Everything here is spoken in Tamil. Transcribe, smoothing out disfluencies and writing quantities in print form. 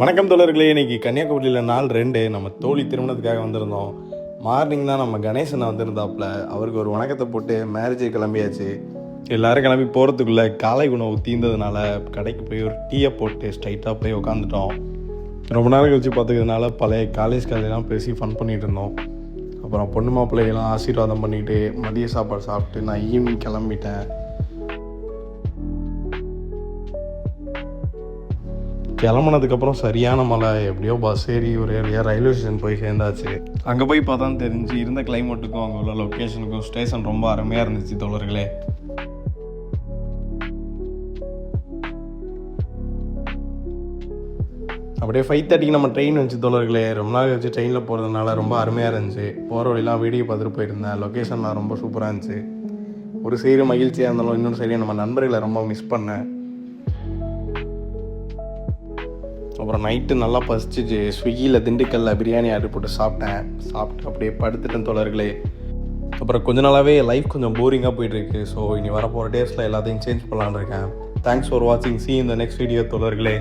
வணக்கம் தோழர்களே. இன்றைக்கி கன்னியாகுமரியில் நாள் 2 நம்ம தோழி திருமணத்துக்காக வந்திருந்தோம். மார்னிங் தான் நம்ம கணேசனை வந்திருந்தாப்புல. அவருக்கு ஒரு வணக்கத்தை போட்டு மேரேஜுக்கு கிளம்பியாச்சு. எல்லோரும் கிளம்பி போகிறதுக்குள்ளே காலை உணவு தீர்ந்ததுனால கடைக்கு போய் ஒரு டீயை போட்டு ஸ்ட்ரைட்டாக போய் உட்காந்துட்டோம். ரொம்ப நேரம் கழிச்சு பார்த்துக்கிறதுனால பழைய காலேஜ் கதையெல்லாம் பேசி ஃபன் பண்ணிகிட்டு இருந்தோம். அப்புறம் பொண்ணு மாப்பிள்ளையெல்லாம் ஆசீர்வாதம் பண்ணிவிட்டு மதிய சாப்பாடு சாப்பிட்டு நான் ஈவினிங் கிளம்பிட்டேன். கிளம்புனதுக்கப்புறம் சரியான மழை. எப்படியோ பஸ் ஏறி ஒரு ஏரியா ரயில்வே ஸ்டேஷன் போய் சேர்ந்தாச்சு. அங்கே போய் பார்த்தா தெரிஞ்சு இருந்த கிளைமேட்டுக்கும் அங்கே உள்ள லொக்கேஷனுக்கும் ஸ்டேஷன் ரொம்ப அருமையாக இருந்துச்சு தோழர்களே. அப்படியே 5:30 நம்ம ட்ரெயின் வந்துச்சு தோழர்களே. ரொம்ப நாள் வச்சு ட்ரெயினில் போகிறதுனால ரொம்ப அருமையாக இருந்துச்சு. போகிற வழிலாம் வீடியோ பார்த்துட்டு போயிருந்தேன். லொக்கேஷன்லாம் ரொம்ப சூப்பராக இருந்துச்சு. ஒரு சைடு மகிழ்ச்சியாக இருந்தாலும் இன்னொரு சைடு நம்ம நண்பர்களை ரொம்ப மிஸ் பண்ணேன். அப்புறம் நைட்டு நல்லா பசிச்சிச்சு. ஸ்விக்கியில் திண்டுக்கல்லில் பிரியாணி ஆர்டர் போட்டு சாப்பிட்டு அப்படியே படுத்துட்டேன் தோழர்களே. அப்புறம் கொஞ்ச நாளாகவே லைஃப் கொஞ்சம் போரிங்காக போயிட்டுருக்கு. ஸோ இனி வரப்போகிற டேஸில் எல்லாத்தையும் சேஞ்ச் பண்ணலான்னு இருக்கேன். தேங்க்ஸ் ஃபார் வாட்சிங். See you in the next video தோழர்களே.